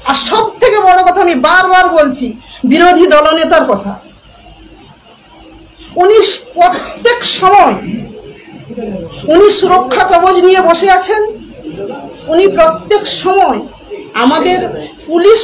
আর সব থেকে বড় কথা আমি বারবার বলছি, বিরোধী দলনেতার কথা। উনি প্রত্যেক সময় উনি সুরক্ষা কবচ নিয়ে বসে আছেন। উনি প্রত্যেক সময় আমাদের পুলিশ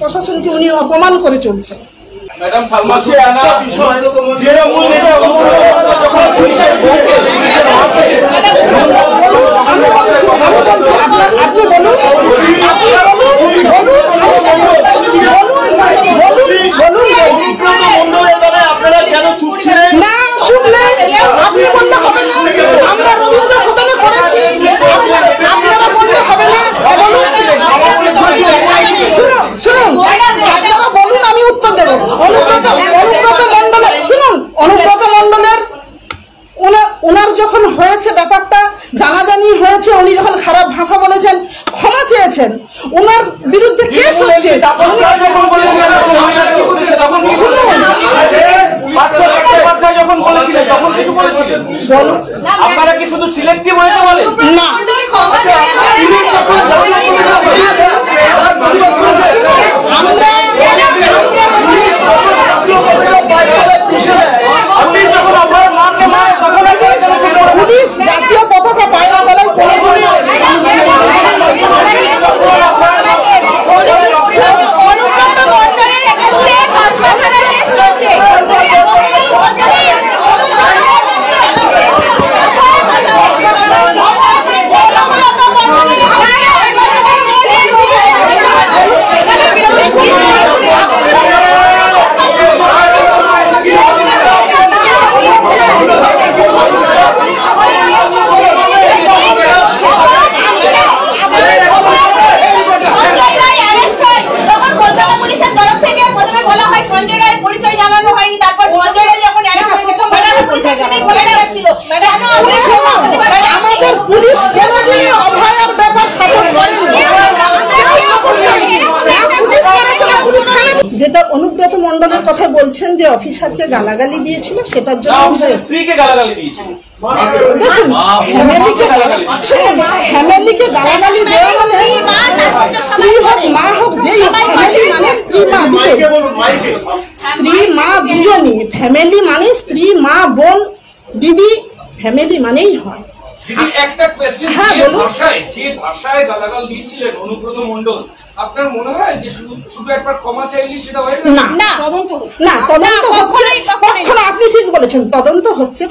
প্রশাসনকে উনি অপমান করে চলছেন। ম্যাডাম সালমা আপনি বলুন, আপনারা কেন চুপ ছিলেন? না, চুপ নেই, আপনি বললে হবে না। আমরা রবীন্দ্র সদনে করেছি, আপনারা বললে হবে না। শুনুন, আপনারা বলুন, আমি উত্তর দেব। অনুব্রত মণ্ডলের শুনুন, অনুব্রত মণ্ডলের ওনার যখন হয়েছে ব্যাপারটা জানাজানি হয়েছে, উনি যখন খারাপ ভাষা বলেছেন, ক্ষমা চেয়েছেন, ওনার বিরুদ্ধে কেস হচ্ছে। আপনারা কি শুধু সিলেক্টিভ হয়ে বলেন? না, পুলিশ জাতীয় পতাকা পায়ের তলায় কোনোদিনই আমাদের পুলিশ কোনোদিনই অভয়ার ব্যাপার সাপোর্ট করেনি। যেটা অনুব্রত মণ্ডলের কথা বলছেন যে অফিসারকে গালাগালি দিয়েছিল, সেটার জন্য স্ত্রীকে গালাগালি দিয়েছিল। দেখুন, ফ্যামিলিকে গালাগালি দেওয়া মানে স্ত্রী হোক মা হোক, যেই ফ্যামিলি মানে স্ত্রী মা দুটোই, স্ত্রী মা দুজনই। ফ্যামিলি মানে স্ত্রী মা বোন দিদি, ফ্যামিলি মানেই হয়। একটা কোয়েশ্চেন, যে ভাষায় গালাগাল দিয়েছিলেন অনুব্রত মণ্ডল, আপনার মনে হয় যে শুধু একবার ক্ষমা চাইলেই সেটা হয় না? না, তদন্ত হচ্ছে। কখনো আপনি ঠিক বলেছেন, তদন্ত হচ্ছে,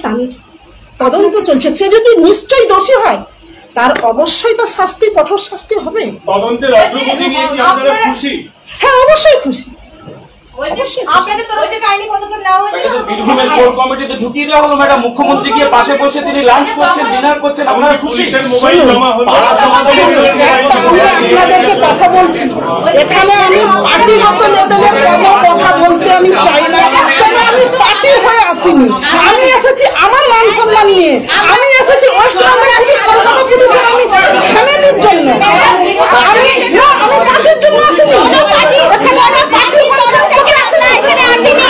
তদন্ত চলছে। সে যদি নিশ্চয়ই দোষী হয়, তার অবশ্যই তার শাস্তি, কঠোর শাস্তি হবে। তদন্তের অগ্রগতি নিয়ে কি আপনারা খুশি? হ্যাঁ, অবশ্যই খুশি। আপনাদের তরফ থেকে আইনি পদক্ষেপ নেওয়া হয়েছে। বীরভূমের কোর কমিটিতে ঢুকিয়ে দেওয়া হলো ম্যাডাম, মুখ্যমন্ত্রী গিয়ে পাশে বসে তিনি লাঞ্চ করছেন, ডিনার করছেন, আপনারা খুশি? আপনাদেরকে কথা বলছি, এখানে আমি পার্টিগত লেভেলের কোনো কথা বলতে আমি চাই না। আমি পার্টির হয়ে আসিনি, আমি এসেছি আমার মান সম্মান নিয়ে, আমি এসেছি ওয়েস্ট বেঙ্গল পুলিশ, কলকাতা পুলিশের আমি ফ্যামিলির জন্য। আমি পার্টির জন্য আসিনি। এখানে আমি পার্টির কনফারেন্স করতে আসিনি,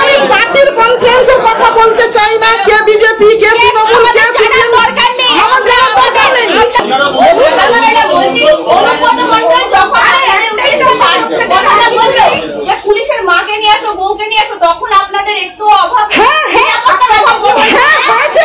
আমি পার্টির কনফারেন্সের কথা বলতে চাই না। কে বিজেপি, কে তৃণমূল, কে সিপিএম, আমার জানার দরকার নেই। পুলিশের মাকে নিয়ে আসো, বউকে নিয়ে আসো, তখন আপনাদের একটু অভাব। হ্যাঁ, হয়েছে।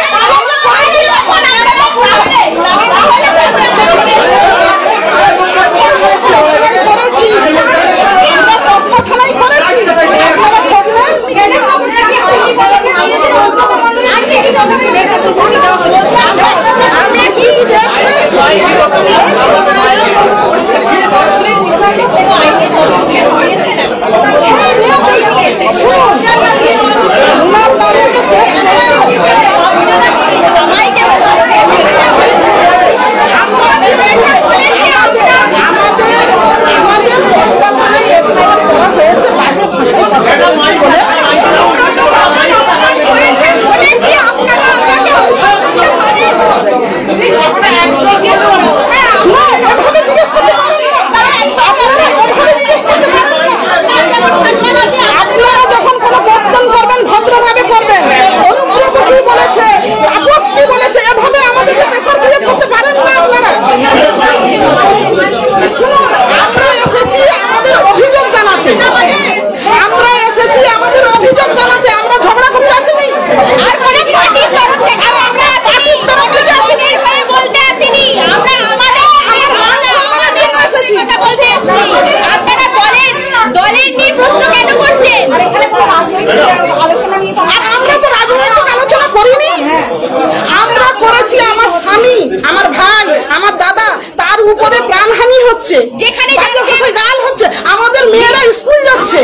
হচ্ছে, যেখানে বাজে ভাষায় গাল হচ্ছে, আমাদের মেয়েরা স্কুল যাচ্ছে,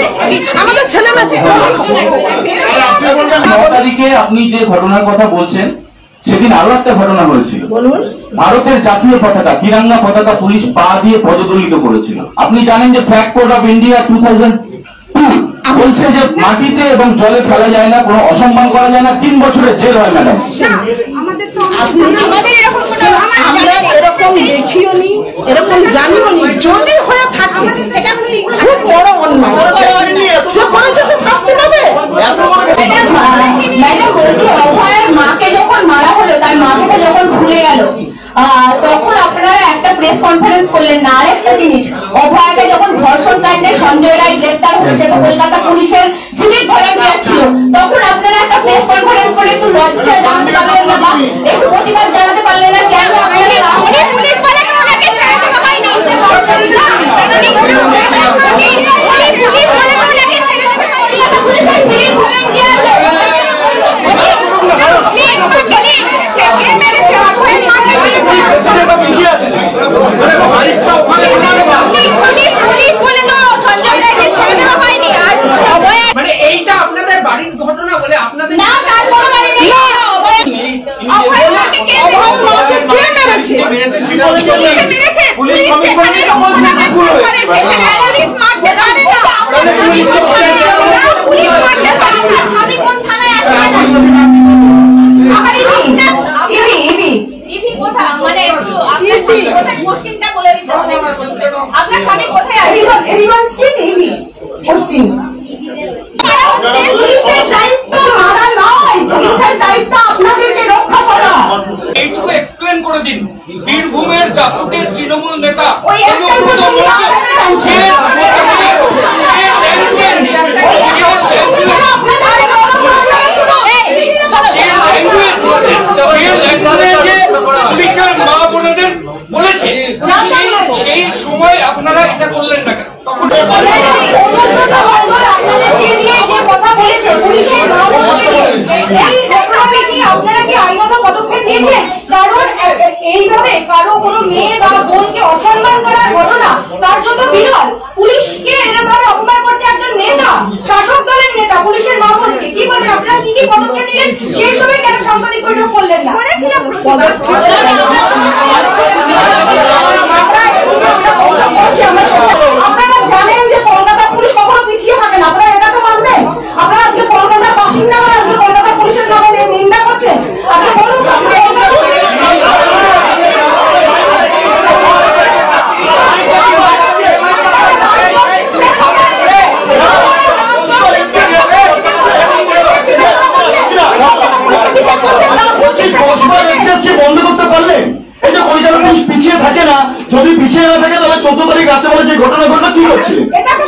আমাদের ছেলে মেয়ে। 9 তারিখে আপনি যে ঘটনার কথা বলছেন, সেদিন আরো একটা ঘটনা হয়েছিল। বলুন। ভারতের জাতীয় পতাকা, তিরঙ্গা পতাকা পুলিশ পা দিয়ে পদদলিত করেছিল। আপনি জানেন যে ফ্ল্যাগ কোড অফ ইন্ডিয়া 2002 বলছে যে মাটিতে এবং জলে ফেলা যায় না, কোনো অসম্মান করা যায় না, 3 বছরের জেল হয় ম্যাডাম। আমাদের এরকম কোনো আমরা এরকম দেখিও নি, এরকম জানিও নি। যদি হয়ে থাকে সেটা খুব বড় অন্যায়, সে করেছে, সে শাস্তি পাবে। ম্যাডাম বলছি, অভয়ের মাকে যখন মারা হলো, তার মাকে যখন ভুলে গেল, তখন আপনারা একটা প্রেস কনফারেন্স করলেন না। আরেকটা জিনিস, অভয়াকে যখন ধর্ষণ কাণ্ডে সঞ্জয় রায় গ্রেপ্তার হয়েছে, তো কলকাতা পুলিশের সিভিক ভলান্টিয়ার ছিল, তখন আপনারা একটা প্রেস কনফারেন্স করে একটু লজ্জা জানাতে পারলেন না বা একটু প্রতিবাদ জানাতে পারলেন না? কেন আপনারা পুলিশ বলে ওনাকে ছেড়ে দেওয়া হয়নি। পুলিশ বলে ওনাকে ছেড়ে দেওয়া হয়নি। পুলিশের সিভিক ভলান্টিয়ার মানে এইটা আপনাদের বাড়ির ঘটনা বলে আপনাদের না, তার কোনো মানে নেই। অভয়ের মাকে কে মেরেছে? পুলিশ কমিশনার তো বলছে যে ভুল হয়েছে। স্বামী কোন থানায় আছে? আমার ইভি কোথায়? মানে একটু আপনার স্বামী কোথায়, পোস্টিংটা বলে দিতে হবে। আপনার স্বামী কোথায় আছে? পুলিশের দায়িত্ব মারা নয়, পুলিশের দায়িত্ব আপনাদেরকে রক্ষা করা। এইটুকু এক্সপ্লেন করে দিন। বীরভূমের দাপুটের তৃণমূল নেতা ওই একটাই প্রশ্ন পুলিশের মা বোনেদের বলেছে, সেই সময় আপনারা এটা করলেন না কেন? তখন আপনাদেরকে নিয়ে যে কথা বলেছে, পুলিশের আপনারা কি আইনত পদক্ষেপ নিয়েছেন? কারণ এইভাবে কারো কোনো মেয়ে বা বোনকে অসম্মান করার ঘটনা তার জন্য বিরল। পুলিশকে এরকম ভাবে অপমান করছে একজন নেতা, শাসক দলের নেতা, পুলিশের মা বোনকে কি করবেন? আপনারা কি কি পদক্ষেপ নিলেন? সেই সময় কেন সাংবাদিক বৈঠক করলেন না? করেছিলাম আপনারা জানেন যে কলকাতা পুলিশ কখনো পিছিয়ে থাকে না, আপনারা এটা তো মানবেন। আপনারা আজকে কলকাতার বাসিন্দা হয়ে আজকে কলকাতা পুলিশের নামে নিন্দা করছেন। আজকে বলুন তো, আপনি কলকাতা বন্ধ করতে পারলেন? এই যে কলকাতা পুলিশ পিছিয়ে থাকে না, যদি পিছিয়ে না থাকে তাহলে 14 তারিখ রাত্রে বলে যে ঘটনা ঘটনা কি হচ্ছে? এটা তো